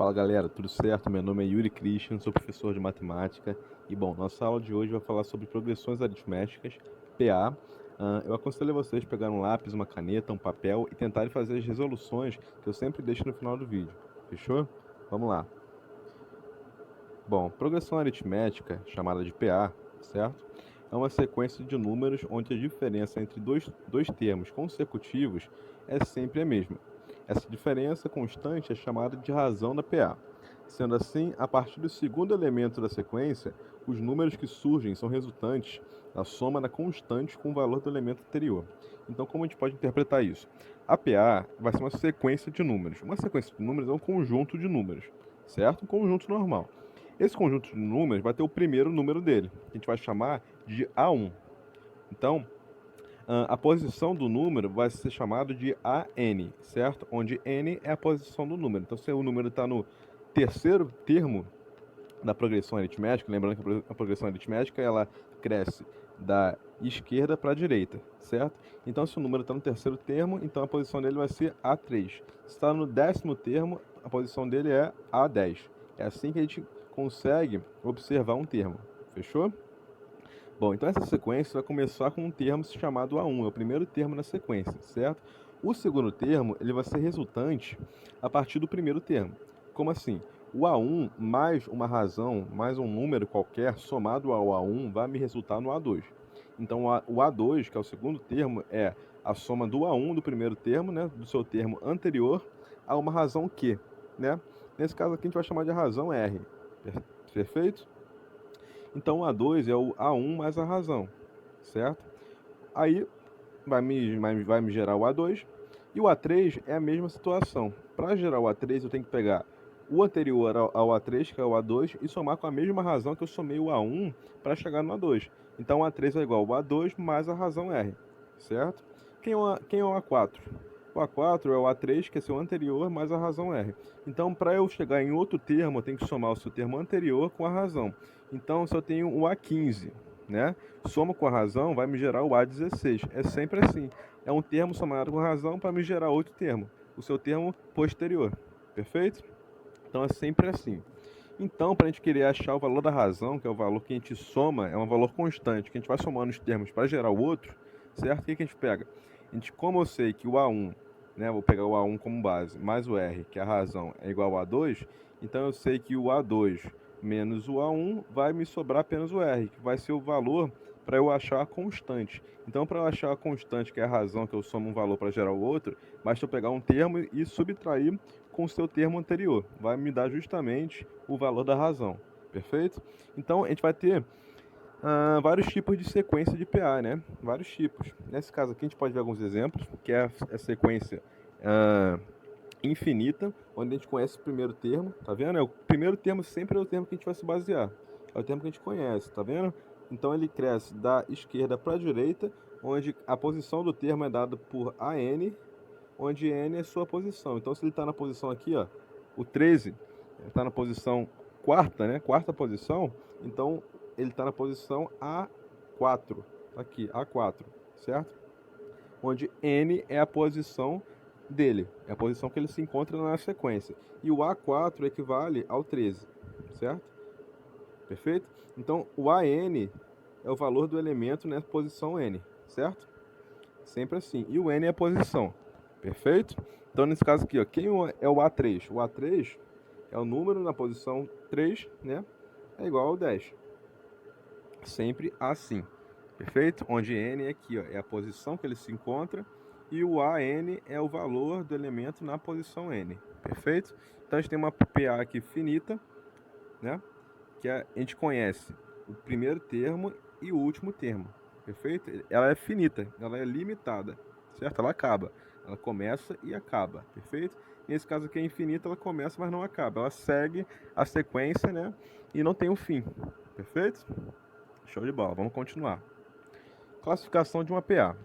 Fala galera, tudo certo? Meu nome é Yuri Christian, sou professor de matemática e bom, nossa aula de hoje vai falar sobre progressões aritméticas, PA. Eu aconselho vocês pegar um lápis, uma caneta, um papel e tentarem fazer as resoluções que eu sempre deixo no final do vídeo, fechou? Vamos lá. Bom, progressão aritmética, chamada de PA, certo? É uma sequência de números onde a diferença entre dois termos consecutivos é sempre a mesma. Essa diferença constante é chamada de razão da PA. Sendo assim, a partir do segundo elemento da sequência, os números que surgem são resultantes da soma da constante com o valor do elemento anterior. Então, como a gente pode interpretar isso? A PA vai ser uma sequência de números. Uma sequência de números é um conjunto de números, certo? Um conjunto normal. Esse conjunto de números vai ter o primeiro número dele, que a gente vai chamar de A1. Então, a posição do número vai ser chamado de AN, certo? Onde N é a posição do número. Então, se o número está no terceiro termo da progressão aritmética, lembrando que a progressão aritmética ela cresce da esquerda para a direita, certo? Então, se o número está no terceiro termo, então a posição dele vai ser A3. Se está no décimo termo, a posição dele é A10. É assim que a gente consegue observar um termo, fechou? Bom, então essa sequência vai começar com um termo chamado A1, é o primeiro termo na sequência, certo? O segundo termo ele vai ser resultante a partir do primeiro termo. Como assim? O A1 mais uma razão, mais um número qualquer, somado ao A1, vai me resultar no A2. Então o A2, que é o segundo termo, é a soma do A1 do primeiro termo, né, do seu termo anterior, a uma razão Q, né? Nesse caso aqui a gente vai chamar de razão R. Perfeito? Então o A2 é o A1 mais a razão, certo? Aí vai me gerar o A2 e o A3 é a mesma situação. Para gerar o A3 eu tenho que pegar o anterior ao A3, que é o A2, e somar com a mesma razão que eu somei o A1 para chegar no A2. Então o A3 é igual ao A2 mais a razão R, certo? Quem é o A4? O A4 é o A3, que é seu anterior, mais a razão R. Então, para eu chegar em outro termo, eu tenho que somar o seu termo anterior com a razão. Então, se eu tenho o A15, né? Soma com a razão, vai me gerar o A16. É sempre assim. É um termo somado com a razão para me gerar outro termo, o seu termo posterior. Perfeito? Então, é sempre assim. Então, para a gente querer achar o valor da razão, que é o valor que a gente soma, é um valor constante, que a gente vai somando os termos para gerar o outro, certo? O que a gente pega? Como eu sei que o A1, né, vou pegar o A1 como base, mais o R, que é a razão, é igual ao A2, então eu sei que o A2 menos o A1 vai me sobrar apenas o R, que vai ser o valor para eu achar a constante. Então, para eu achar a constante, que é a razão que eu somo um valor para gerar o outro, basta eu pegar um termo e subtrair com o seu termo anterior. Vai me dar justamente o valor da razão. Perfeito? Então, a gente vai ter vários tipos de sequência de PA, né? Vários tipos. Nesse caso aqui, a gente pode ver alguns exemplos, que é a sequência infinita, onde a gente conhece o primeiro termo, tá vendo? O primeiro termo sempre é o termo que a gente vai se basear. É o termo que a gente conhece, tá vendo? Então ele cresce da esquerda para a direita, onde a posição do termo é dada por AN, onde N é sua posição. Então se ele está na posição aqui, ó, o 13 está na posição quarta, né? Quarta posição, então ele está na posição A4, aqui, A4, certo? Onde N é a posição dele, é a posição que ele se encontra na sequência. E o A4 equivale ao 13, certo? Perfeito? Então, o AN é o valor do elemento na posição N, certo? Sempre assim. E o N é a posição, perfeito? Então, nesse caso aqui, ó, quem é o A3? O A3 é o número na posição 3, né? É igual ao 10. Sempre assim, perfeito? Onde N é aqui, ó, é a posição que ele se encontra e o AN é o valor do elemento na posição N, perfeito? Então a gente tem uma PA aqui finita, né? Que a gente conhece o primeiro termo e o último termo, perfeito? Ela é finita, ela é limitada, certo? Ela acaba, ela começa e acaba, perfeito? Nesse caso aqui é infinita, ela começa, mas não acaba, ela segue a sequência, né? E não tem um fim, perfeito? Show de bola, vamos continuar. Classificação de uma PA.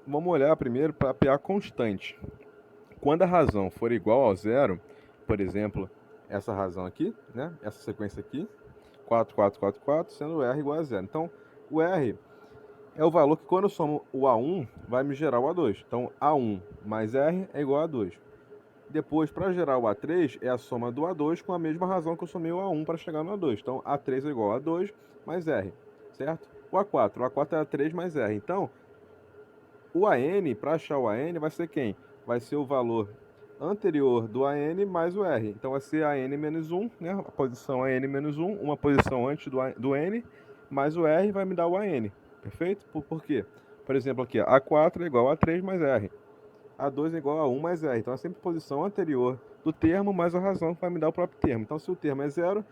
Vamos olhar primeiro para a PA constante. Quando a razão for igual a zero, por exemplo, essa razão aqui, né? Essa sequência aqui, 4, 4, 4, 4, sendo o R igual a zero. Então, o R é o valor que quando eu somo o A1, vai me gerar o A2. Então, A1 mais R é igual a 2. Depois, para gerar o A3, é a soma do A2 com a mesma razão que eu somei o A1 para chegar no A2. Então, A3 é igual a A2 mais R, certo? O A4 é A3 mais R. Então, o AN, para achar o AN, vai ser quem? Vai ser o valor anterior do AN mais o R. Então, vai ser AN menos 1, né? A posição AN menos 1, uma posição antes do N, mais o R vai me dar o AN. Perfeito? Por quê? Por exemplo, aqui, A4 é igual a A3 mais R. A2 é igual a 1 mais R. Então, é sempre posição anterior do termo mais a razão que vai me dar o próprio termo. Então, se o termo é 0,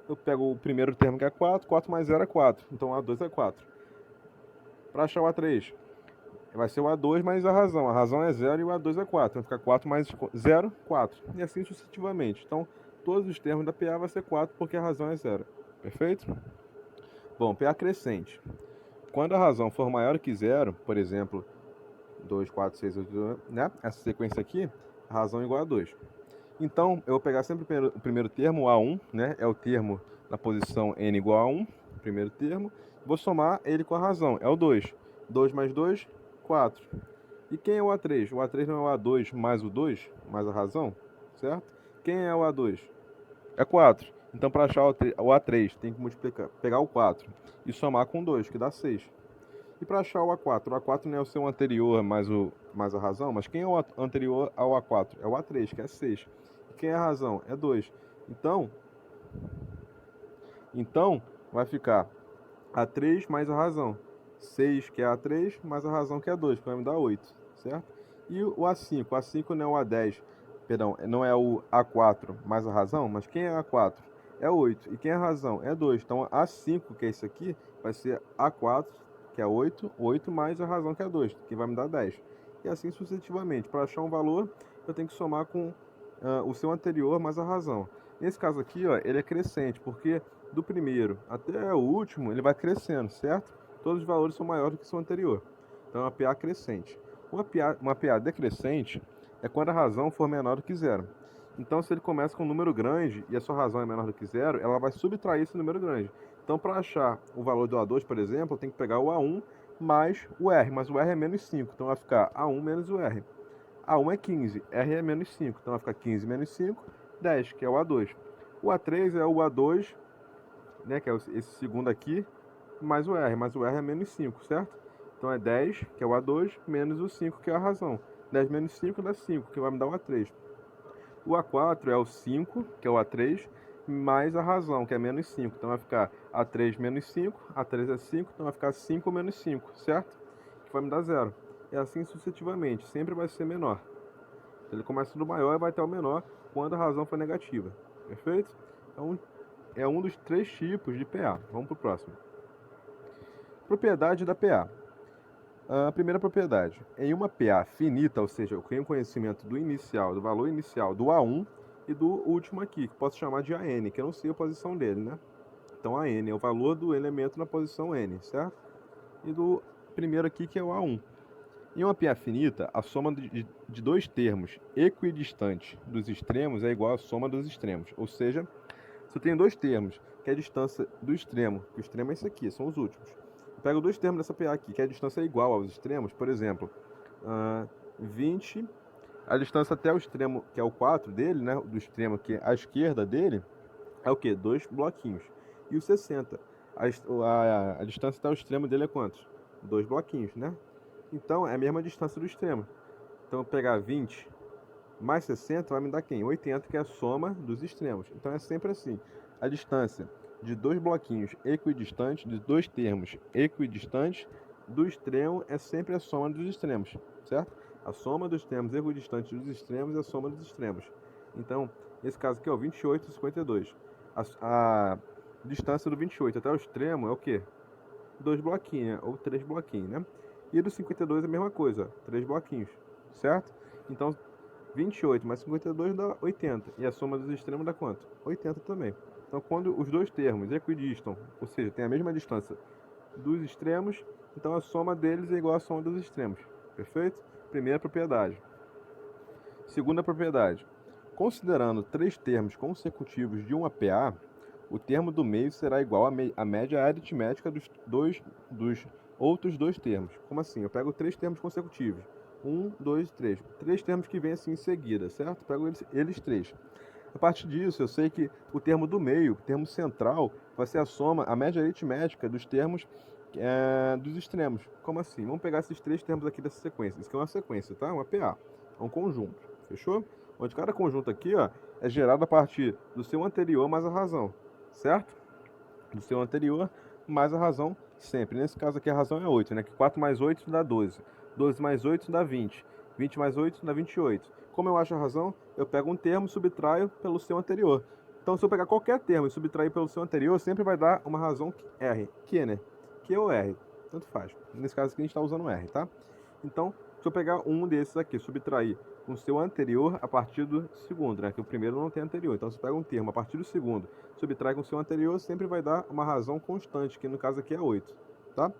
eu pego o primeiro termo que é 4, 4 mais 0 é 4. Então, A2 é 4. Para achar o A3, vai ser o A2 mais a razão. A razão é 0 e o A2 é 4. Vai ficar 4 mais 0, 4. E assim sucessivamente. Então, todos os termos da PA vai ser 4 porque a razão é 0. Perfeito? Bom, PA crescente. Quando a razão for maior que 0, por exemplo, 2, 4, 6, 8, né? Essa sequência aqui, a razão é igual a 2. Então, eu vou pegar sempre o primeiro termo, o A1, né? É o termo na posição n igual a 1, primeiro termo. Vou somar ele com a razão, é o 2. 2 mais 2, 4. E quem é o A3? O A3 não é o A2 mais o 2, mais a razão, certo? Quem é o A2? É 4. Então, para achar o A3, tem que pegar o 4 e somar com 2, que dá 6. E para achar o A4 não é o seu anterior mais a razão, mas quem é o anterior ao A4? É o A3, que é 6. E quem é a razão? É 2. Então vai ficar A3 mais a razão. 6, que é A3, mais a razão, que é 2, que vai me dar 8, certo? E o A5? O A5 não é o A10, perdão, não é o A4 mais a razão, mas quem é A4? É 8. E quem é a razão? É 2. Então A5, que é isso aqui, vai ser A4, que é 8, 8 mais a razão, que é 2, que vai me dar 10. E assim sucessivamente. Para achar um valor, eu tenho que somar com o seu anterior mais a razão. Nesse caso aqui, ó, ele é crescente, porque do primeiro até o último, ele vai crescendo, certo? Todos os valores são maiores do que o seu anterior. Então, é uma PA crescente. Uma PA decrescente é quando a razão for menor do que zero. Então, se ele começa com um número grande e a sua razão é menor do que zero, ela vai subtrair esse número grande. Então, para achar o valor do A2, por exemplo, eu tenho que pegar o A1 mais o R, mas o R é menos 5, então vai ficar A1 menos o R. A1 é 15, R é menos 5, então vai ficar 15 menos 5, 10, que é o A2. O A3 é o A2, né, que é esse segundo aqui, mais o R, mas o R é menos 5, certo? Então é 10, que é o A2, menos o 5, que é a razão. 10 menos 5 dá 5, que vai me dar o A3. O A4 é o 5, que é o A3, mais a razão, que é menos 5. Então vai ficar A3 menos 5, A3 é 5, então vai ficar 5 menos 5, certo? Que vai me dar 0. E assim sucessivamente, sempre vai ser menor. Ele começa do maior e vai até o menor quando a razão for negativa. Perfeito? Então, é um dos 3 tipos de PA. Vamos para o próximo. Propriedade da PA. A primeira propriedade. Em uma PA finita, ou seja, eu tenho conhecimento do inicial, do valor inicial do A1 e do último aqui, que posso chamar de AN, que eu não sei a posição dele, né? Então, AN é o valor do elemento na posição N, certo? E do primeiro aqui, que é o A1. Em uma PA finita, a soma de dois termos equidistantes dos extremos é igual à soma dos extremos. Ou seja, se eu tenho dois termos, que é a distância do extremo, que o extremo é esse aqui, são os últimos. Eu pego dois termos dessa PA aqui, que a distância é igual aos extremos, por exemplo, 20, a distância até o extremo, que é o 4 dele, né, do extremo aqui à esquerda dele, é o quê? 2 bloquinhos. E o 60, a distância até o extremo dele é quantos? 2 bloquinhos, né? Então, é a mesma distância do extremo. Então, eu pegar 20 mais 60 vai me dar quem? 80, que é a soma dos extremos. Então, é sempre assim. A distância de dois bloquinhos equidistantes, de dois termos equidistantes, do extremo é sempre a soma dos extremos, certo? A soma dos termos equidistantes dos extremos é a soma dos extremos. Então, nesse caso aqui, ó, 28 e 52. A distância do 28 até o extremo é o quê? Dois bloquinhos, ou três bloquinhos, né? E do 52 é a mesma coisa, três bloquinhos, certo? Então, 28 mais 52 dá 80. E a soma dos extremos dá quanto? 80 também. Então, quando os dois termos equidistam, ou seja, tem a mesma distância dos extremos, então a soma deles é igual à soma dos extremos. Perfeito? Primeira propriedade. Segunda propriedade. Considerando três termos consecutivos de uma PA, o termo do meio será igual à média aritmética dos outros dois termos. Como assim? Eu pego três termos consecutivos. 1, 2, 3. Três termos que vêm assim em seguida, certo? Pego eles três. A partir disso, eu sei que o termo do meio, o termo central, vai ser a soma, a média aritmética dos termos dos extremos. Como assim? Vamos pegar esses três termos aqui dessa sequência. Isso aqui é uma sequência, tá? Uma PA. É um conjunto. Fechou? Onde cada conjunto aqui, ó, é gerado a partir do seu anterior mais a razão. Certo? Do seu anterior mais a razão sempre. Nesse caso aqui a razão é 8, né? Que 4 mais 8 dá 12. 12 mais 8 dá 20. 20 mais 8 dá 28. Como eu acho a razão, eu pego um termo e subtraio pelo seu anterior. Então, se eu pegar qualquer termo e subtrair pelo seu anterior, sempre vai dar uma razão R. Q, né? Q ou R. Tanto faz. Nesse caso aqui a gente está usando R, tá? Então, se eu pegar um desses aqui, subtrair com o seu anterior a partir do segundo, né? Que o primeiro não tem anterior. Então, se pega um termo a partir do segundo, subtrai com o seu anterior, sempre vai dar uma razão constante, que no caso aqui é 8, tá?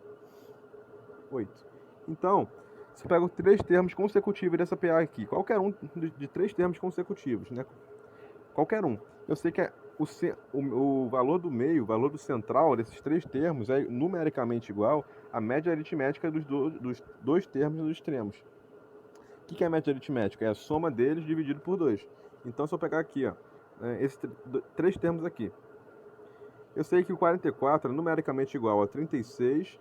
8. Então, se eu pego três termos consecutivos dessa PA aqui, qualquer um de três termos consecutivos, né? Qualquer um. Eu sei que o valor do meio, o valor do central desses três termos é numericamente igual à média aritmética dos dois termos dos extremos. O que é a média aritmética? É a soma deles dividido por 2. Então, se eu pegar aqui, ó, esses três termos aqui, eu sei que o 44 é numericamente igual a 36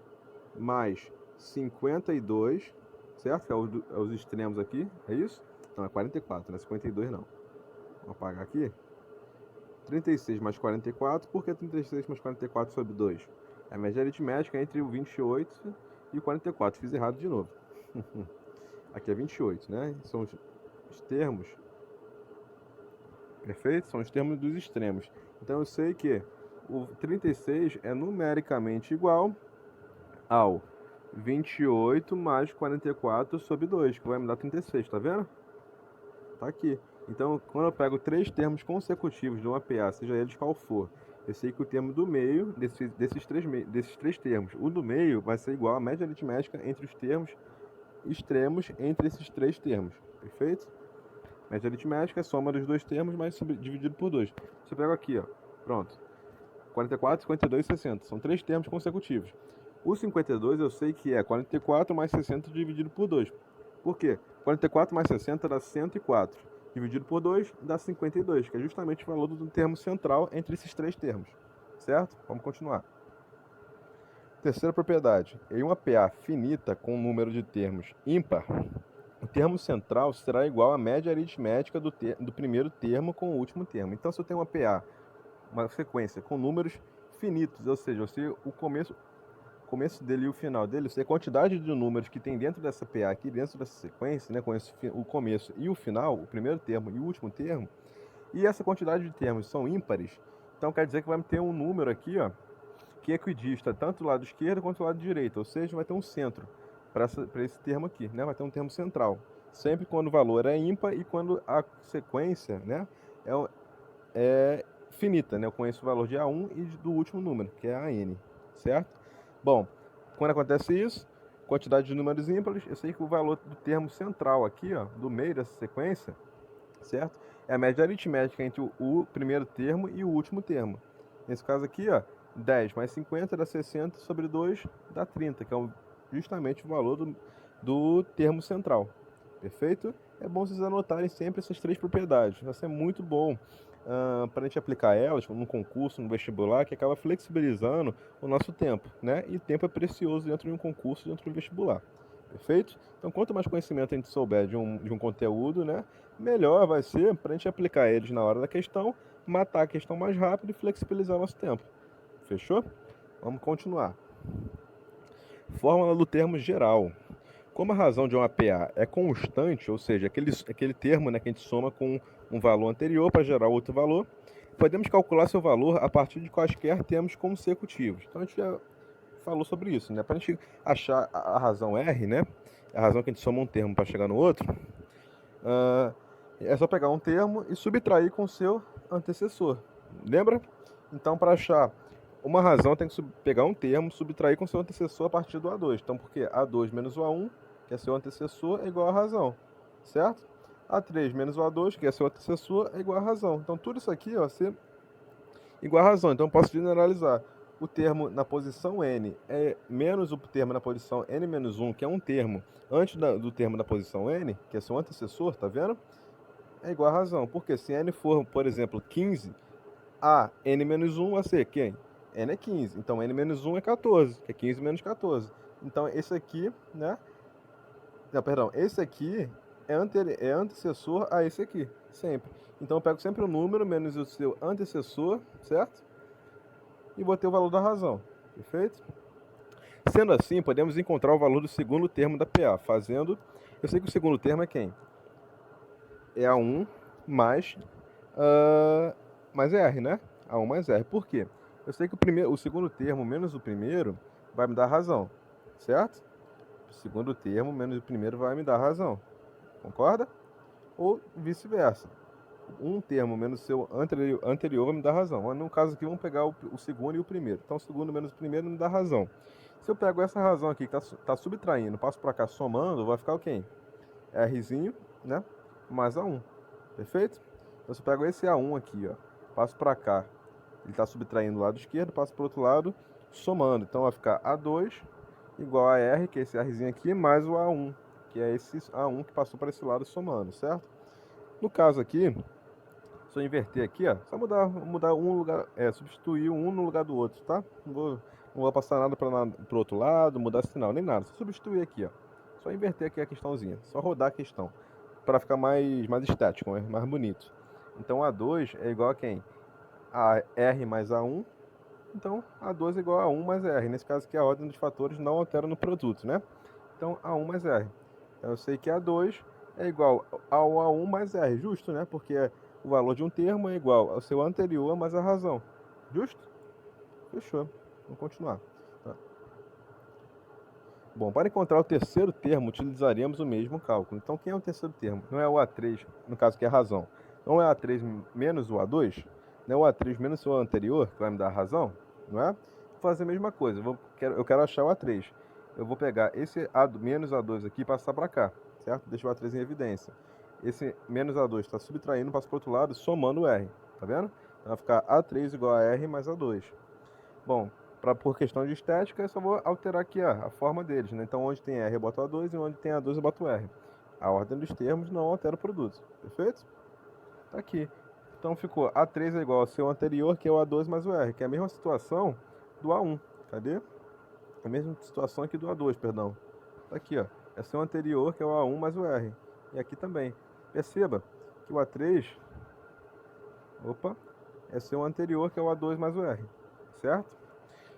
mais 52, certo? Que é os extremos aqui, é isso? Não, é 44, não é 52 não. Vou apagar aqui. 36 mais 44, por que 36 mais 44 sobre 2? É a média aritmética entre o 28 e o 44. Fiz errado de novo. Aqui é 28, né? São os termos. Perfeito? São os termos dos extremos. Então eu sei que o 36 é numericamente igual ao 28 mais 44 sobre 2, que vai me dar 36, tá vendo? Tá aqui. Então, quando eu pego três termos consecutivos de uma PA, seja eles qual for, eu sei que o termo do meio, desses três termos, o do meio vai ser igual à média aritmética entre os termos extremos entre esses três termos. Perfeito? Média aritmética é a soma dos dois termos, mas dividido por 2. Se eu pego aqui, ó, pronto. 44, 52 e 60. São três termos consecutivos. O 52 eu sei que é 44 mais 60 dividido por 2. Por quê? 44 mais 60 dá 104. Dividido por 2 dá 52, que é justamente o valor do termo central entre esses três termos. Certo? Vamos continuar. Terceira propriedade. Em uma PA finita com um número de termos ímpar, o termo central será igual à média aritmética do primeiro termo com o último termo. Então, se eu tenho uma PA, uma sequência com números finitos, ou seja, eu sei o começo dele e o final dele, eu sei a quantidade de números que tem dentro dessa PA aqui, dentro dessa sequência, né, com o começo e o final, o primeiro termo e o último termo, e essa quantidade de termos são ímpares, então quer dizer que vai ter um número aqui, ó, que equidista tanto do lado esquerdo quanto do lado direito, ou seja, vai ter um centro para esse termo aqui, né? Vai ter um termo central. Sempre quando o valor é ímpar e quando a sequência, né, é finita, né? Eu conheço o valor de A1 e do último número, que é AN, certo? Bom, quando acontece isso, quantidade de números ímpares, eu sei que o valor do termo central aqui, ó, do meio dessa sequência, certo? É a média aritmética entre o primeiro termo e o último termo. Nesse caso aqui, ó, 10 mais 50 dá 60 sobre 2 dá 30, que é justamente o valor do termo central. Perfeito? É bom vocês anotarem sempre essas três propriedades. Vai ser muito bom para a gente aplicar elas no concurso, no vestibular, que acaba flexibilizando o nosso tempo, né? E tempo é precioso dentro de um concurso, dentro de um vestibular. Perfeito? Então, quanto mais conhecimento a gente souber de um conteúdo, né, melhor vai ser para a gente aplicar eles na hora da questão, matar a questão mais rápido e flexibilizar o nosso tempo. Fechou? Vamos continuar. Fórmula do termo geral. Como a razão de uma PA é constante, ou seja, aquele termo, né, que a gente soma com um valor anterior para gerar outro valor, podemos calcular seu valor a partir de quaisquer termos consecutivos. Então a gente já falou sobre isso, né? Para a gente achar a razão R, né, a razão que a gente soma um termo para chegar no outro, é só pegar um termo e subtrair com o seu antecessor. Lembra? Então, para achar uma razão, tem que pegar um termo, subtrair com o seu antecessor a partir do A2. Então, porque A2 menos o A1, que é seu antecessor, é igual a razão, certo? A3 menos o A2, que é seu antecessor, é igual a razão. Então, tudo isso aqui, ó, ser igual a razão. Então, eu posso generalizar. o termo na posição n é menos o termo na posição n menos 1, que é um termo antes do termo da posição n, que é seu antecessor, tá vendo? É igual a razão. Porque se n for, por exemplo, 15, a n menos 1 vai ser quem? N é 15. Então n menos 1 é 14, que é 15 menos 14. Então esse aqui, né? Não, perdão, esse aqui é antecessor a esse aqui, sempre. Então eu pego sempre o número menos o seu antecessor, certo? E botei o valor da razão, perfeito? Sendo assim, podemos encontrar o valor do segundo termo da PA, fazendo... Eu sei que o segundo termo é quem? É A1 mais, mais R, né? A1 mais R. Por quê? Eu sei que o segundo termo menos o primeiro vai me dar razão, certo? O segundo termo menos o primeiro vai me dar razão, concorda? Ou vice-versa. Um termo menos o seu anterior vai me dar razão. Mas no caso aqui, vamos pegar o segundo e o primeiro. Então, o segundo menos o primeiro me dá razão. Se eu pego essa razão aqui que está subtraindo, passo para cá somando, vai ficar o quê? Rzinho, né? Mais A1. Perfeito? Então, se eu pego esse A1 aqui, ó, passo para cá, ele está subtraindo do lado esquerdo, passo para o outro lado, somando. Então, vai ficar A2 igual a R, que é esse Rzinho aqui, mais o A1, que é esse A1 que passou para esse lado somando, certo? No caso aqui, se eu inverter aqui, ó, só mudar um lugar, substituir um no lugar do outro, tá? Não vou passar nada para o outro lado, mudar sinal, nem nada. Só substituir aqui, ó. Só inverter aqui a questãozinha, só rodar a questão, para ficar mais estético, mais bonito. Então A2 é igual a quem? A R mais A1. Então A2 é igual a 1 mais R. Nesse caso aqui a ordem dos fatores não altera no produto, né? Então A1 mais R. Então eu sei que A2 é igual ao A1 mais R. Justo, né? Porque o valor de um termo é igual ao seu anterior mais a razão. Justo? Fechou. Vamos continuar. Tá. Bom, para encontrar o terceiro termo, utilizaríamos o mesmo cálculo. Então, quem é o terceiro termo? Não é o A3, no caso que é a razão. Não é o A3 menos o A2? Não é o A3 menos o anterior, que vai me dar a razão? Não é? Vou fazer a mesma coisa. Eu quero achar o A3. Eu vou pegar esse menos A2 aqui e passar para cá, certo? Deixa o A3 em evidência. Esse menos A2 está subtraindo, passa para o outro lado, somando o R. Tá vendo? Então, vai ficar A3 igual a R mais A2. Bom, por questão de estética, eu só vou alterar aqui a forma deles, né? Então, onde tem R eu boto A2 e onde tem A2 eu boto R. A ordem dos termos não altera o produto, perfeito? Tá aqui. Então, ficou A3 é igual ao seu anterior, que é o A2 mais o R, que é a mesma situação do A1. Cadê? A mesma situação aqui do A2, perdão. Tá aqui, ó. É seu anterior, que é o A1 mais o R. E aqui também. Perceba que o A3, é seu anterior, que é o A2 mais o R, certo?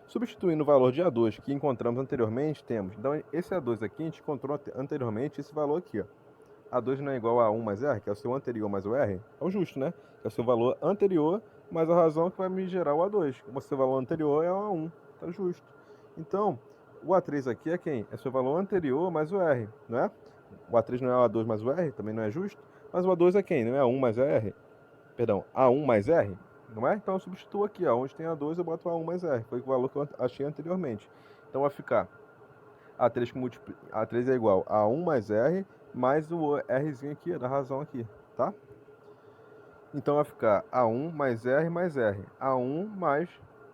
Substituindo o valor de A2 que encontramos anteriormente, temos... Então, esse A2 aqui, a gente encontrou anteriormente esse valor aqui, ó. A2 não é igual a 1 mais R, que é o seu anterior mais o R? É o justo, né? Que é o seu valor anterior mais a razão que vai me gerar o A2. O seu valor anterior é o A1, tá justo. Então, o A3 aqui é quem? É seu valor anterior mais o R, não é? O A3 não é o A2 mais o R, também não é justo. Mas o A2 é quem? Não é A1 mais R? Perdão, A1 mais R? Não é? Então eu substituo aqui, ó, onde tem A2 eu boto A1 mais R, foi o valor que eu achei anteriormente. Então vai ficar A3, A3 é igual a 1 mais R, mais o Rzinho aqui, da razão aqui, tá? Então vai ficar A1 mais R mais R. A1 mais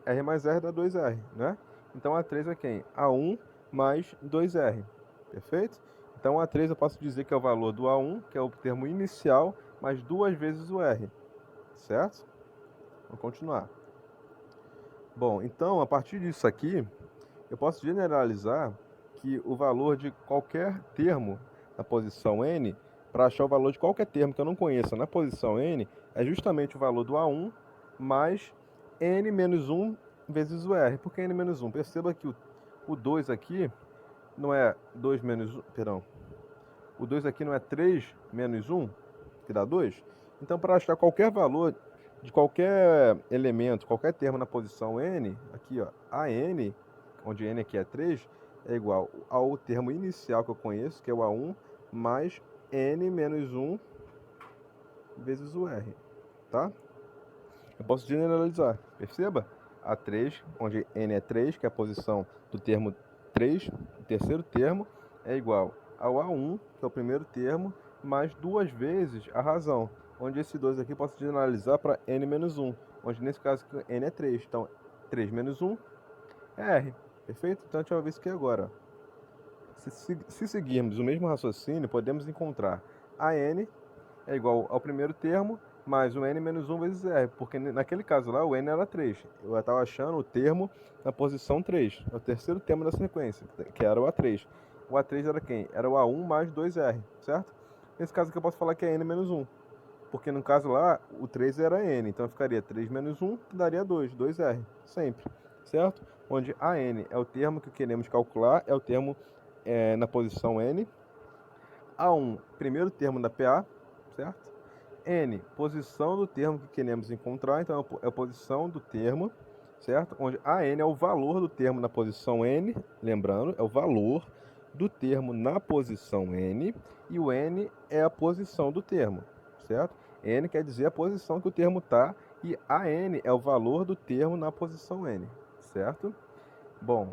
R mais R dá 2R, né? Então A3 é quem? A1 mais 2R, perfeito? Então A3 eu posso dizer que é o valor do A1, que é o termo inicial, mais 2 vezes o R, certo? Vamos continuar. Bom, então, a partir disso aqui, eu posso generalizar que o valor de qualquer termo na posição n, para achar o valor de qualquer termo que eu não conheça na posição n, é justamente o valor do A1 mais n menos 1 vezes o R. Por que n menos 1? Perceba que o 2 aqui não é 2 menos 1, perdão. O 2 aqui não é 3 menos 1, que dá 2? Então, para achar qualquer valor de qualquer elemento, qualquer termo na posição n, aqui ó, a n, onde n aqui é 3, é igual ao termo inicial que eu conheço, que é o A1, mais n menos 1 vezes o R, tá? Eu posso generalizar, perceba? A3, onde n é 3, que é a posição do termo 3, o terceiro termo, é igual ao A1, que é o primeiro termo, mais 2 vezes a razão, onde esse 2 aqui eu posso generalizar para n menos 1, onde nesse caso n é 3. Então, 3 menos 1 é R, perfeito? Então a gente vai ver isso aqui agora. Se seguirmos o mesmo raciocínio, podemos encontrar a n é igual ao primeiro termo mais o n menos 1 vezes r, porque naquele caso lá o n era 3. Eu estava achando o termo na posição 3, é o terceiro termo da sequência, que era o A3. O A3 era quem? Era o A1 mais 2R, certo? Nesse caso aqui eu posso falar que é n menos 1, porque no caso lá o 3 era n, então ficaria 3 menos 1, que daria 2, 2R, sempre, certo? Onde a n é o termo que queremos calcular, é o termo na posição n, A1, primeiro termo da PA, certo? N, posição do termo que queremos encontrar, então é a posição do termo, certo? Onde a n é o valor do termo na posição n, lembrando, é o valor do termo na posição n, e o n é a posição do termo, certo? N quer dizer a posição que o termo está, e a n é o valor do termo na posição n, certo? Bom,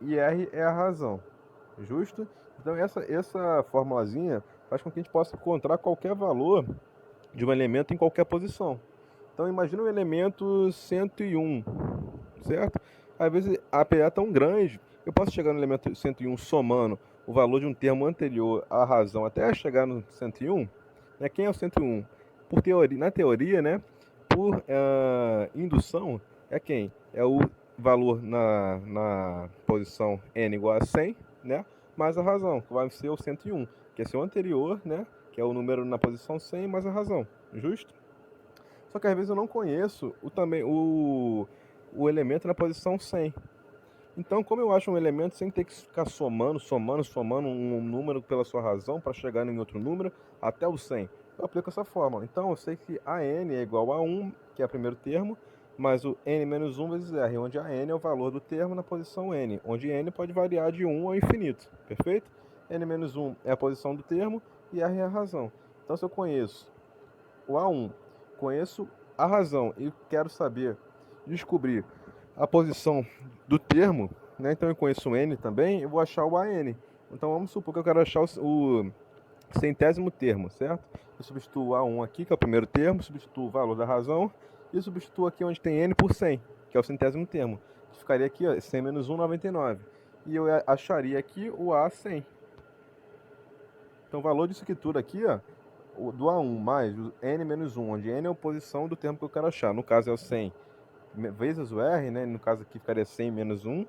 e R é a razão, justo? Então essa formulazinha faz com que a gente possa encontrar qualquer valor de um elemento em qualquer posição. Então imagina um elemento 101, certo? Às vezes a PA é tão grande, eu posso chegar no elemento 101 somando o valor de um termo anterior à razão até chegar no 101. Né? Quem é o 101? Por teoria, na teoria, né? Por indução, é quem? É o valor na posição n igual a 100, né? Mais a razão, que vai ser o 101, que é seu anterior, né? Que é o número na posição 100 mais a razão, justo? Só que às vezes eu não conheço o elemento na posição 100. Então, como eu acho um elemento sem ter que ficar somando um número pela sua razão para chegar em outro número até o 100, eu aplico essa fórmula. Então, eu sei que a n é igual a 1, que é o primeiro termo, mais o n menos 1 vezes r, onde a n é o valor do termo na posição n, onde n pode variar de 1 ao infinito, perfeito? N menos 1 é a posição do termo e r é a razão. Então, se eu conheço o A1, conheço a razão e quero descobrir a posição do termo, né? Então eu conheço o n também, eu vou achar o AN. Então vamos supor que eu quero achar o centésimo termo, certo? Eu substituo o A1 aqui, que é o primeiro termo, substituo o valor da razão e substituo aqui onde tem n por 100, que é o centésimo termo. Ficaria aqui, ó, 100 menos 1, 99. E eu acharia aqui o A100. Então o valor disso aqui tudo aqui, ó, do A1 mais o n menos 1, onde n é a posição do termo que eu quero achar. No caso é o 100 vezes o r, né? No caso aqui ficaria 100 menos 1,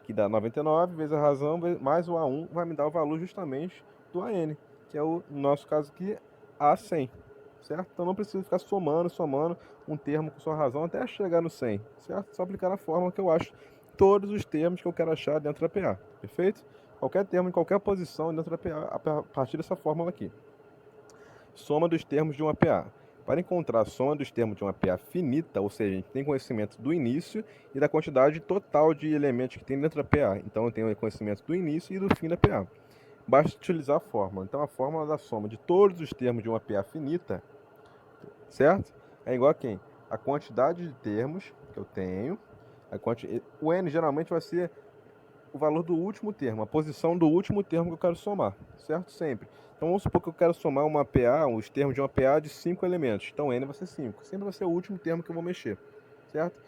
que dá 99, vezes a razão, mais o A1 vai me dar o valor justamente do AN, que é o, no nosso caso aqui, A100, certo? Então não preciso ficar somando um termo com sua razão até chegar no 100, certo? Só aplicar a fórmula que eu acho todos os termos que eu quero achar dentro da PA, perfeito? Qualquer termo em qualquer posição dentro da PA, a partir dessa fórmula aqui. Soma dos termos de uma PA. Para encontrar a soma dos termos de uma PA finita, ou seja, a gente tem conhecimento do início e da quantidade total de elementos que tem dentro da PA. Então eu tenho conhecimento do início e do fim da PA. Basta utilizar a fórmula. Então a fórmula da soma de todos os termos de uma PA finita, certo? É igual a quem? A quantidade de termos que eu tenho. O n geralmente vai ser o valor do último termo, a posição do último termo que eu quero somar, certo? Sempre. Então vamos supor que eu quero somar uma PA, os termos de uma PA de 5 elementos. Então n vai ser 5. Sempre vai ser o último termo que eu vou mexer, certo?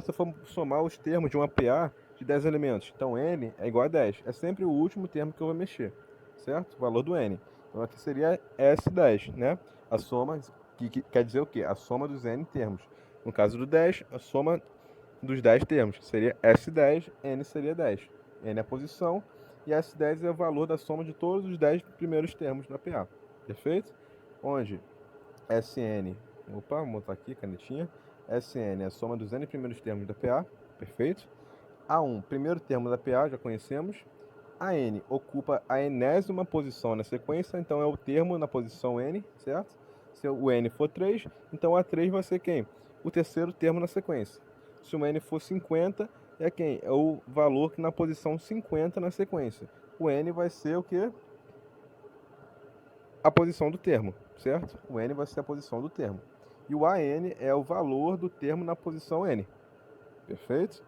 Se eu for somar os termos de uma PA de 10 elementos, então n é igual a 10. É sempre o último termo que eu vou mexer, certo? O valor do n. Então aqui seria S10, né? A soma, que quer dizer o quê? A soma dos n termos. No caso do 10, a soma dos 10 termos, que seria S10, n seria 10. N é a posição e S10 é o valor da soma de todos os 10 primeiros termos da PA. Perfeito? Onde Sn, vou botar aqui, canetinha. Sn é a soma dos n primeiros termos da PA. Perfeito? A1, primeiro termo da PA, já conhecemos. A n ocupa a enésima posição na sequência, então é o termo na posição n, certo? Se o n for 3, então A3 vai ser quem? O terceiro termo na sequência. Se o n for 50, é quem? É o valor que na posição 50 na sequência. O n vai ser o quê? A posição do termo, certo? O n vai ser a posição do termo. E o AN é o valor do termo na posição n. Perfeito?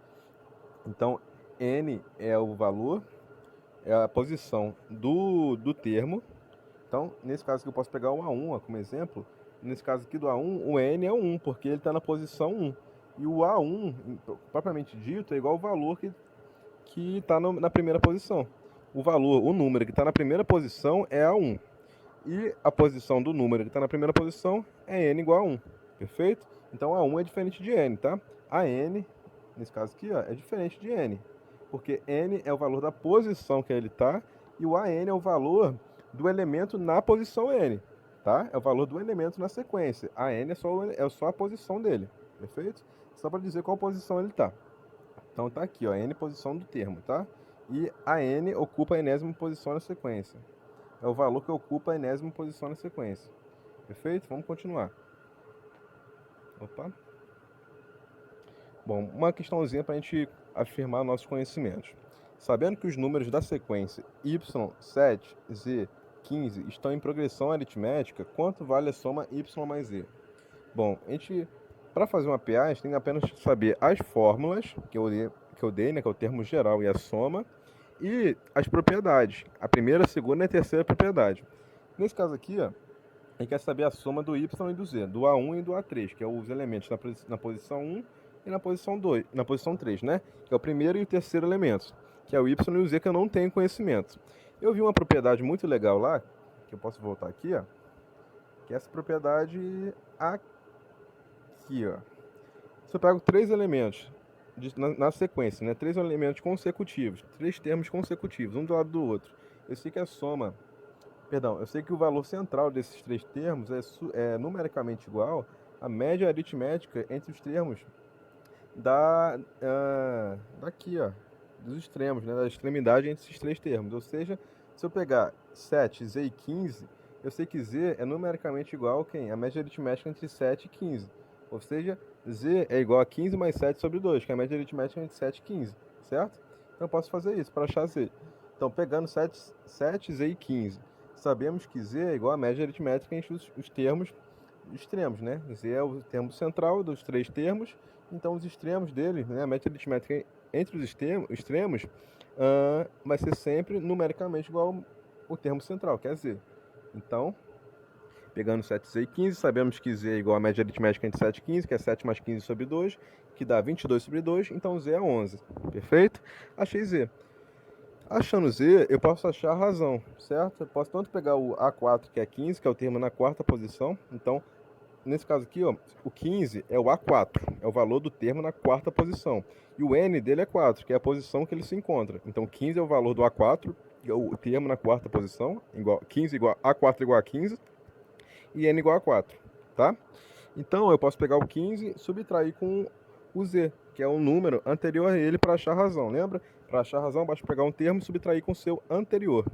Então, n é o valor, é a posição do termo. Então, nesse caso aqui eu posso pegar o A1 como exemplo. Nesse caso aqui do A1, o n é o 1, porque ele está na posição 1. E o A1, propriamente dito, é igual ao valor que está na primeira posição. O número que está na primeira posição é A1. E a posição do número que está na primeira posição é N igual a 1. Perfeito? Então A1 é diferente de N, tá? A N, nesse caso aqui, ó, é diferente de N. Porque N é o valor da posição que ele está e o AN é o valor do elemento na posição N. Tá? É o valor do elemento na sequência. A N é só a posição dele. Perfeito? Só para dizer qual posição ele está. Então tá aqui, ó, N posição do termo, tá? E a N ocupa a enésima posição na sequência. É o valor que ocupa a enésima posição na sequência. Perfeito? Vamos continuar. Opa. Bom, uma questãozinha para a gente afirmar nossos conhecimentos. Sabendo que os números da sequência y7, z, 15 estão em progressão aritmética, quanto vale a soma y mais z? Bom, para fazer uma PA, a gente tem apenas que saber as fórmulas que eu dei, né, que é o termo geral e a soma, e as propriedades, a primeira, a segunda e a terceira propriedade. Nesse caso aqui, ó, a gente quer saber a soma do y e do z, do A1 e do A3, que é os elementos na posição 1 e na posição 2, na posição 3, né? Que é o primeiro e o terceiro elemento, que é o y e o z, que eu não tenho conhecimento. Eu vi uma propriedade muito legal lá, que eu posso voltar aqui, ó, que é essa propriedade aqui, ó. Se eu pego três elementos na sequência, né? Três elementos consecutivos, três termos consecutivos, um do lado do outro. Eu sei que a soma, eu sei que o valor central desses três termos é numericamente igual à média aritmética entre os termos daqui, ó, dos extremos, né? Da extremidade entre esses três termos. Ou seja, se eu pegar 7, z e 15, eu sei que z é numericamente igual a quem? A média aritmética entre 7 e 15. Ou seja, z é igual a 15 mais 7 sobre 2, que é a média aritmética entre 7 e 15, certo? Então eu posso fazer isso para achar z. Então, pegando 7, z e 15, sabemos que z é igual a média aritmética entre os termos extremos, né? Z é o termo central dos três termos, então os extremos dele, né, a média aritmética entre os extremos, vai ser sempre numericamente igual ao termo central, que é z. Então, pegando 7z e 15, sabemos que z é igual a média aritmética entre 7 e 15, que é 7 mais 15 sobre 2, que dá 22 sobre 2, então z é 11. Perfeito? Achei z. Achando z, eu posso achar a razão, certo? Eu posso tanto pegar o A4, que é 15, que é o termo na quarta posição. Então, nesse caso aqui, ó, o 15 é o A4, é o valor do termo na quarta posição. E o N dele é 4, que é a posição que ele se encontra. Então, 15 é o valor do A4, o termo na quarta posição, 15 igual A4 igual a 15, e N igual a 4, tá? Então, eu posso pegar o 15 e subtrair com o Z, que é um número anterior a ele para achar a razão, lembra? Para achar a razão, basta pegar um termo e subtrair com o seu anterior,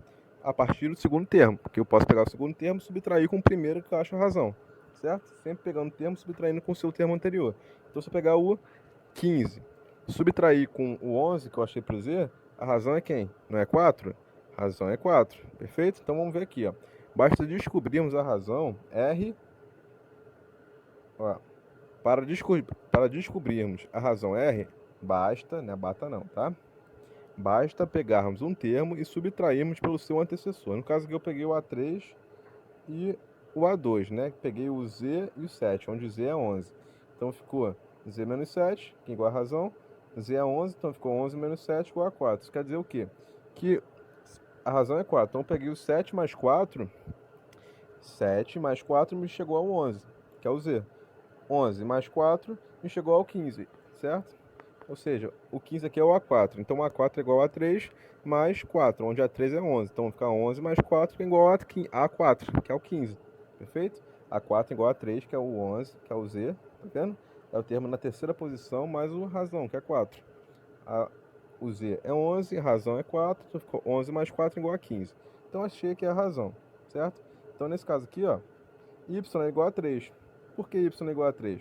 a partir do segundo termo, porque eu posso pegar o segundo termo e subtrair com o primeiro que eu acho a razão, certo? Sempre pegando o termo e subtraindo com o seu termo anterior. Então, se eu pegar o 15, subtrair com o 11 que eu achei para Z, a razão é quem? Não é 4? A razão é 4, perfeito? Então, vamos ver aqui, ó. Basta descobrirmos a razão R, ó, para descobrirmos a razão R, basta, não é bata não, tá? Basta pegarmos um termo e subtrairmos pelo seu antecessor. No caso aqui eu peguei o A3 e o A2, né? Peguei o Z e o 7, onde Z é 11. Então ficou Z menos 7, que é igual a razão. Z é 11, então ficou 11 menos 7 igual a 4. Isso quer dizer o quê? Que a razão é 4. Então eu peguei o 7 mais 4. 7 mais 4 me chegou ao 11, que é o Z. 11 mais 4 me chegou ao 15, certo? Ou seja, o 15 aqui é o A4. Então, A4 é igual a 3 mais 4, onde A3 é 11. Então, fica 11 mais 4, que é igual a A4, que é o 15. Perfeito? A4 é igual a 3, que é o 11, que é o Z. Tá vendo? É o termo na terceira posição, mais o razão, que é 4. O Z é 11, a razão é 4. Então, ficou 11 mais 4 é igual a 15. Então, achei que é a razão, certo? Então, nesse caso aqui, ó, y é igual a 3. Por que y é igual a 3?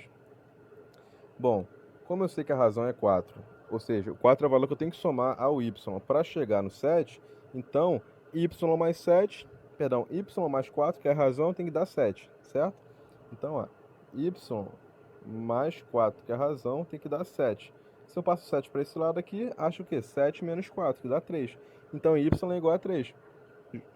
Bom, como eu sei que a razão é 4, ou seja, o 4 é o valor que eu tenho que somar ao y para chegar no 7, então y mais 7, perdão, y mais 4, que é a razão, tem que dar 7, certo? Então, ó, y mais 4, que é a razão, tem que dar 7. Se eu passo 7 para esse lado aqui, acho o quê? 7 menos 4, que dá 3. Então, y é igual a 3.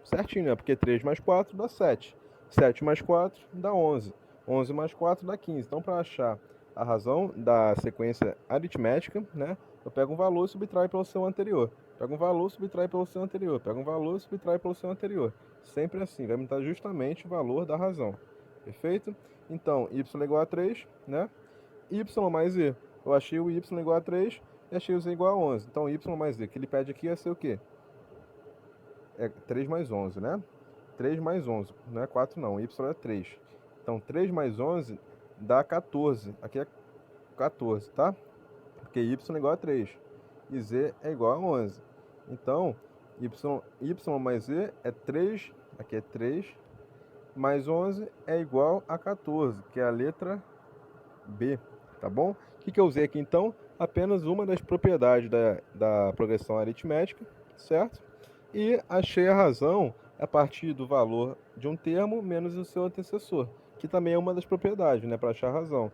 Certinho, né? Porque 3 mais 4 dá 7. 7 mais 4 dá 11. 11 mais 4 dá 15. Então, para achar a razão da sequência aritmética, né? Eu pego um valor e subtraio pelo seu anterior. Pego um valor, subtrai pelo seu anterior. Pego um valor, subtrai pelo seu anterior. Sempre assim, vai me dar justamente o valor da razão. Perfeito? Então, y é igual a 3, né? Y mais z. Eu achei o y igual a 3 e achei o z igual a 11. Então, y mais z, que ele pede aqui vai ser o quê? É 3 mais 11, né? 3 mais 11, não é 4 não, y é 3. Então, 3 mais 11 dá 14. Aqui é 14, tá? Porque y é igual a 3 e z é igual a 11. Então, y mais z é 3, aqui é 3, mais 11 é igual a 14, que é a letra B, tá bom? O que eu usei aqui então? Apenas uma das propriedades da progressão aritmética, certo? E achei a razão a partir do valor de um termo menos o seu antecessor, que também é uma das propriedades, né, para achar a razão.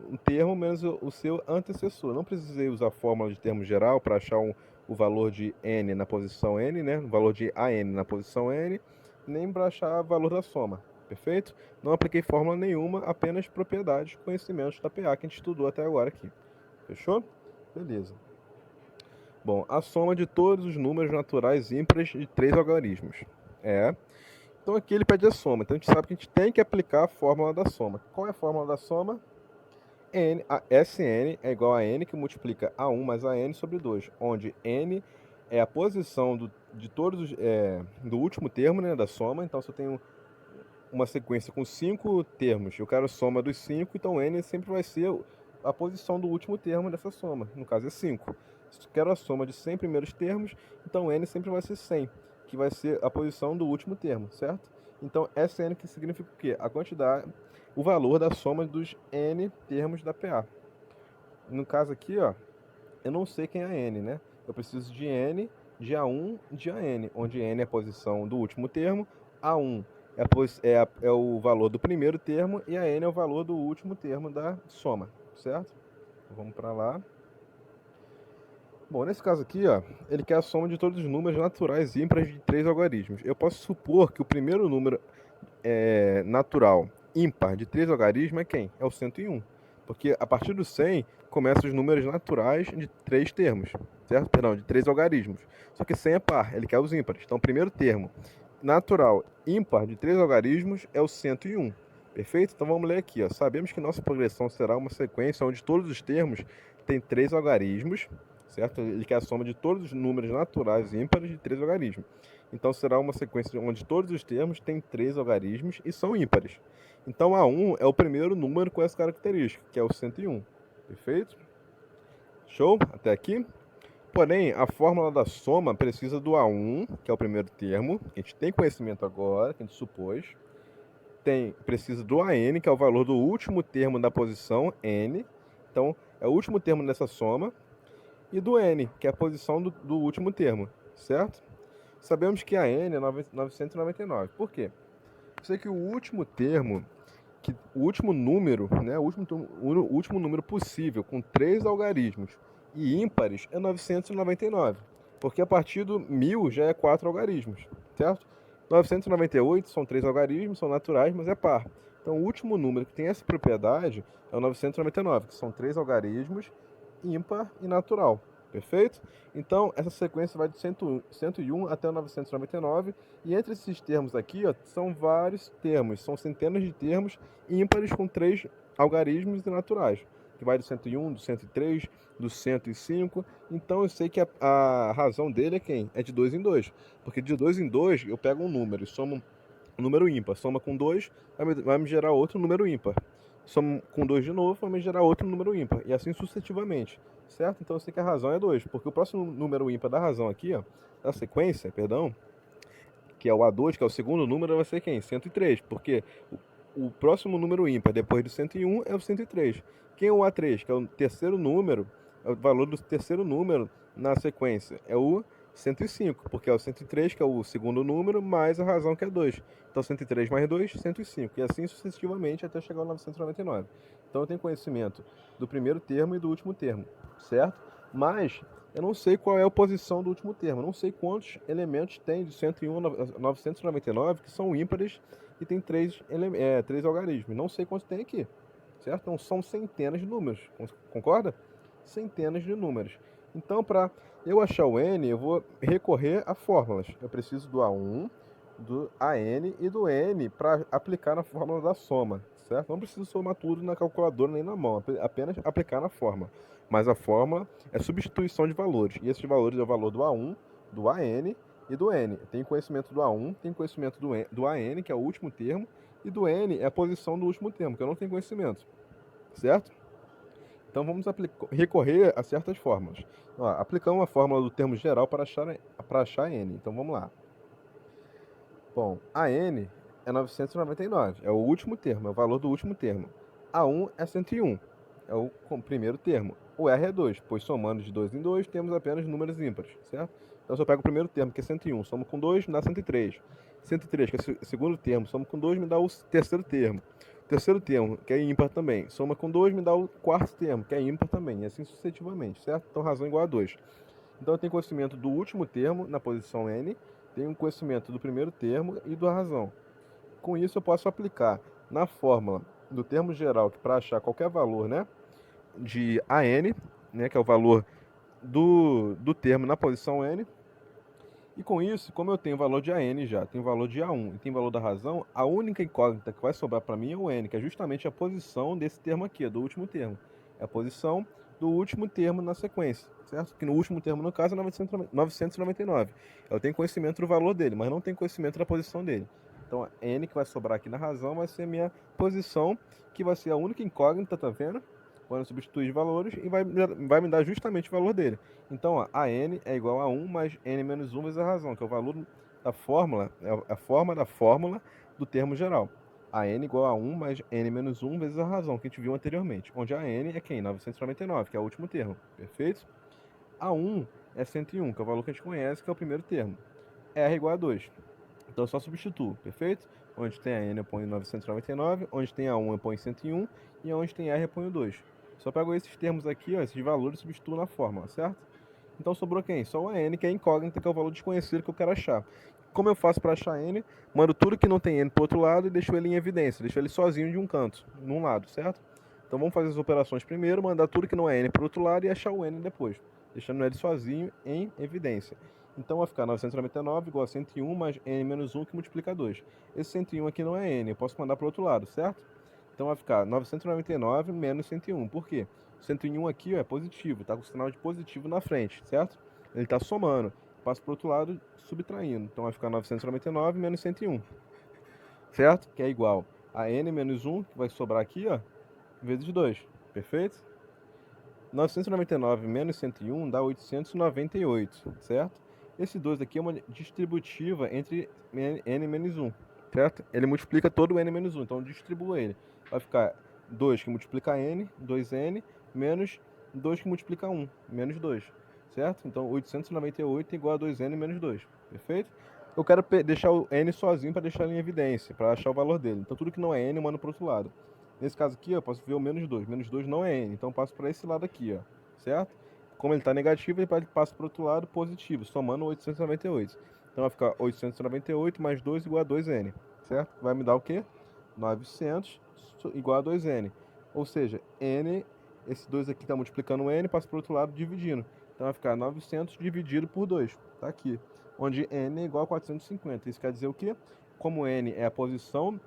Um termo menos o seu antecessor. Não precisei usar a fórmula de termo geral para achar o valor de n na posição n, né, o valor de an na posição n, nem para achar o valor da soma. Perfeito? Não apliquei fórmula nenhuma, apenas propriedades, conhecimentos da PA que a gente estudou até agora aqui. Fechou? Beleza. Bom, a soma de todos os números naturais ímpares de 3 algarismos. Então aqui ele pede a soma. Então a gente sabe que a gente tem que aplicar a fórmula da soma. Qual é a fórmula da soma? Sn é igual a n que multiplica a1 mais a n sobre 2, onde n é a posição de todos do último termo, né, da soma. Então se eu tenho uma sequência com 5 termos, eu quero a soma dos 5, então n sempre vai ser a posição do último termo dessa soma, no caso é 5. Se eu quero a soma de 100 primeiros termos, então n sempre vai ser 100, que vai ser a posição do último termo, certo? Então Sn que significa o quê? A quantidade, o valor da soma dos n termos da PA. No caso aqui, ó, eu não sei quem é n, né? Eu preciso de n, de A1, de AN, onde n é a posição do último termo, A1 é o valor do primeiro termo e a n é o valor do último termo da soma, certo? Então, vamos para lá. Bom, nesse caso aqui, ó, ele quer a soma de todos os números naturais ímpares de 3 algarismos. Eu posso supor que o primeiro número natural ímpar de 3 algarismos é quem? É o 101. Porque a partir do 100 começam os números naturais de 3 termos, certo? Perdão, de 3 algarismos. Só que 100 é par, ele quer os ímpares. Então, o primeiro termo natural ímpar de 3 algarismos é o 101. Perfeito? Então vamos ler aqui. Ó. Sabemos que nossa progressão será uma sequência onde todos os termos têm 3 algarismos, certo? Ele quer a soma de todos os números naturais ímpares de 3 algarismos. Então será uma sequência onde todos os termos têm 3 algarismos e são ímpares. Então A1 é o primeiro número com essa característica, que é o 101. Perfeito? Show? Até aqui? Porém, a fórmula da soma precisa do A1, que é o primeiro termo, que a gente tem conhecimento agora, que a gente supôs. Precisa do AN, que é o valor do último termo da posição N. Então, é o último termo dessa soma. E do N, que é a posição do último termo, certo? Sabemos que a N é 999. Por quê? Eu sei que o último termo, o último número, né, o último número possível com 3 algarismos e ímpares é 999, porque a partir do 1000 já é 4 algarismos, certo? 998 são 3 algarismos, são naturais, mas é par. Então o último número que tem essa propriedade é o 999, que são 3 algarismos, ímpar e natural. Perfeito? Então, essa sequência vai de 101 até o 999, e entre esses termos aqui, ó, são vários termos, são centenas de termos ímpares com 3 algarismos e naturais, que vai do 101, do 103, do 105. Então, eu sei que a razão dele é quem? É de 2 em 2, porque de 2 em 2 eu pego um número e somo um número ímpar, soma com 2, vai me gerar outro número ímpar. Soma com 2 de novo, vai me gerar outro número ímpar, e assim sucessivamente. Certo? Então eu sei que a razão é 2, porque o próximo número ímpar da razão aqui, ó, da sequência, perdão, que é o A2, que é o segundo número, vai ser quem? 103, porque o próximo número ímpar depois do 101 é o 103. Quem é o A3, que é o terceiro número, é o valor do terceiro número na sequência? É o 105, porque é o 103, que é o segundo número, mais a razão, que é 2. Então 103 mais 2, 105. E assim sucessivamente até chegar ao 999. Então eu tenho conhecimento do primeiro termo e do último termo, certo? Mas eu não sei qual é a posição do último termo. Eu não sei quantos elementos tem de 101 a 999 que são ímpares e tem 3 algarismos. Não sei quantos tem aqui, certo? Então são centenas de números, concorda? Centenas de números. Então, para eu achar o n, eu vou recorrer a fórmulas. Eu preciso do A1, do AN e do N para aplicar na fórmula da soma, certo? Não preciso somar tudo na calculadora nem na mão, apenas aplicar na fórmula. Mas a fórmula é substituição de valores, e esses valores é o valor do A1, do AN e do N. Tem conhecimento do A1, tem conhecimento do AN, que é o último termo, e do N é a posição do último termo, que eu não tenho conhecimento, certo? Então vamos recorrer a certas fórmulas. Ó, aplicamos a fórmula do termo geral para achar N. Então vamos lá. Bom, a N é 999, é o último termo, é o valor do último termo. A1 é 101, é o primeiro termo. O R é 2, pois somando de 2 em 2 temos apenas números ímpares, certo? Então se eu pego o primeiro termo, que é 101, somo com 2, me dá 103. 103, que é o segundo termo, somo com 2, me dá o terceiro termo. O terceiro termo, que é ímpar também, soma com 2, me dá o quarto termo, que é ímpar também, e assim sucessivamente, certo? Então razão igual a 2. Então eu tenho conhecimento do último termo na posição N, tenho conhecimento do primeiro termo e da razão. Com isso eu posso aplicar na fórmula do termo geral, que para achar qualquer valor, né, de AN, né, que é o valor do termo na posição N. E com isso, como eu tenho o valor de AN já, tenho o valor de A1 e tenho o valor da razão, a única incógnita que vai sobrar para mim é o N, que é justamente a posição desse termo aqui, do último termo. É a posição do último termo na sequência, certo? Que no último termo, no caso, é 999. Eu tenho conhecimento do valor dele, mas não tenho conhecimento da posição dele. Então, a N que vai sobrar aqui na razão vai ser a minha posição, que vai ser a única incógnita, tá vendo? Quando substituir os valores e vai me dar justamente o valor dele. Então, ó, a n é igual a 1 mais n menos 1 vezes a razão, que é o valor da fórmula, é a forma da fórmula do termo geral. A n igual a 1 mais n menos 1 vezes a razão, que a gente viu anteriormente, onde a n é quem? 999, que é o último termo, perfeito? A 1 é 101, que é o valor que a gente conhece, que é o primeiro termo. R igual a 2. Então, eu só substituo, perfeito? Onde tem a n eu ponho 999, onde tem a 1 eu ponho 101, e onde tem R eu ponho 2. Só pego esses termos aqui, ó, esses valores, e substituo na fórmula, certo? Então sobrou quem? Só o n, que é incógnita, que é o valor desconhecido que eu quero achar. Como eu faço para achar n? Mando tudo que não tem n para o outro lado e deixo ele em evidência, deixo ele sozinho de um canto, num lado, certo? Então vamos fazer as operações primeiro, mandar tudo que não é n para o outro lado e achar o n depois, deixando ele sozinho em evidência. Então vai ficar 999 igual a 101 mais n menos 1, que multiplica 2. Esse 101 aqui não é n, eu posso mandar para o outro lado, certo? Então vai ficar 999 menos 101. Por quê? 101 aqui ó, é positivo, está com o sinal de positivo na frente, certo? Ele está somando. Passo para o outro lado, subtraindo. Então vai ficar 999 menos 101, certo? Que é igual a n menos 1, que vai sobrar aqui, ó, vezes 2, perfeito? 999 menos 101 dá 898, certo? Esse 2 aqui é uma distributiva entre n menos 1, certo? Ele multiplica todo o n menos 1, então eu distribuo ele. Vai ficar 2 que multiplica n, 2n, menos 2 que multiplica 1, menos 2, certo? Então 898 é igual a 2n menos 2, perfeito? Eu quero deixar o n sozinho para deixar ele em evidência, para achar o valor dele. Então tudo que não é n eu mando para o outro lado. Nesse caso aqui, eu posso ver o menos 2. Menos 2 não é n, então eu passo para esse lado aqui, ó, certo? Como ele está negativo, ele passa para o outro lado positivo, somando 898. Então vai ficar 898 mais 2 igual a 2n, certo? Vai me dar o quê? 900 igual a 2n. Ou seja, n, esse 2 aqui está multiplicando o n, passa para o outro lado dividindo. Então vai ficar 900 dividido por 2, tá aqui. Onde n é igual a 450. Isso quer dizer o quê? Como n é a posição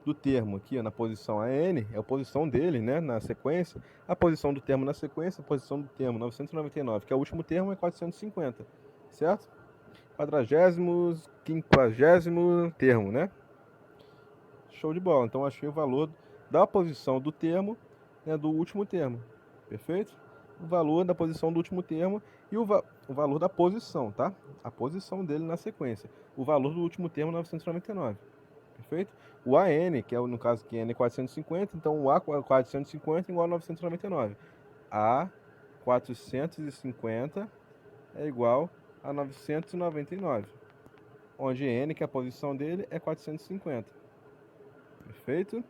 do termo aqui, ó, na posição AN, é a posição dele, né, na sequência. A posição do termo na sequência, a posição do termo 999, que é o último termo, é 450, certo? 40º, 50º termo, né? Show de bola. Então achei o valor da posição do termo, né, do último termo, perfeito? O valor da posição do último termo e o valor da posição, tá? A posição dele na sequência. O valor do último termo 999. Perfeito? O AN, que é no caso que N é 450, então o A 450 igual a 999. A 450 é igual a 999, onde N, que é a posição dele, é 450. Perfeito?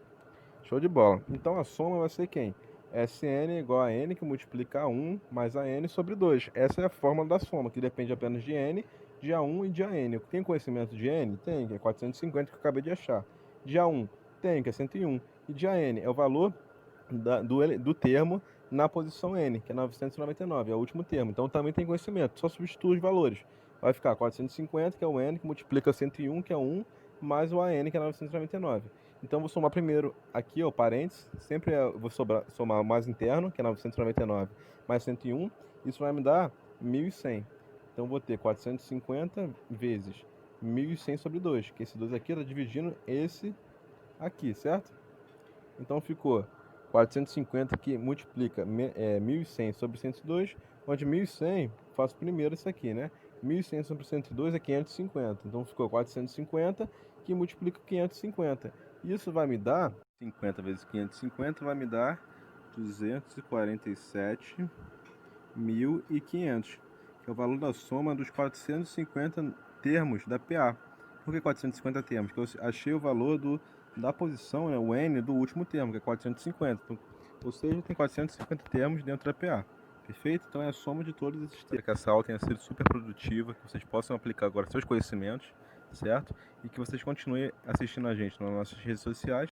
Show de bola. Então a soma vai ser quem? Sn igual a N, que multiplica A1 mais a N sobre 2. Essa é a fórmula da soma, que depende apenas de N, de A1 e de AN. Tem conhecimento de N? Tem, que é 450 que eu acabei de achar. De A1, tem, que é 101. E de AN é o valor do termo na posição n, que é 999, é o último termo. Então também tem conhecimento, só substitui os valores. Vai ficar 450, que é o n, que multiplica 101, que é o 1, mais o AN, que é 999. Então vou somar primeiro aqui, ó, parênteses, sempre vou somar o mais interno, que é 999, mais 101, isso vai me dar 1.100. Então vou ter 450 vezes 1.100 sobre 2, que esse 2 aqui está dividindo esse aqui, certo? Então ficou 450 que multiplica 1.100 sobre 102, onde 1.100, faço primeiro isso aqui, né? 1.100 sobre 102 é 550, então ficou 450 que multiplica 550. Isso vai me dar, 50 vezes 550 vai me dar 247.500, que é o valor da soma dos 450 termos da PA. Por que 450 termos? Porque eu achei o valor da posição, né, o N do último termo, que é 450. Então, ou seja, tem 450 termos dentro da PA. Perfeito? Então é a soma de todos esses termos. Que essa aula tenha sido super produtiva, que vocês possam aplicar agora seus conhecimentos, certo? E que vocês continuem assistindo a gente nas nossas redes sociais.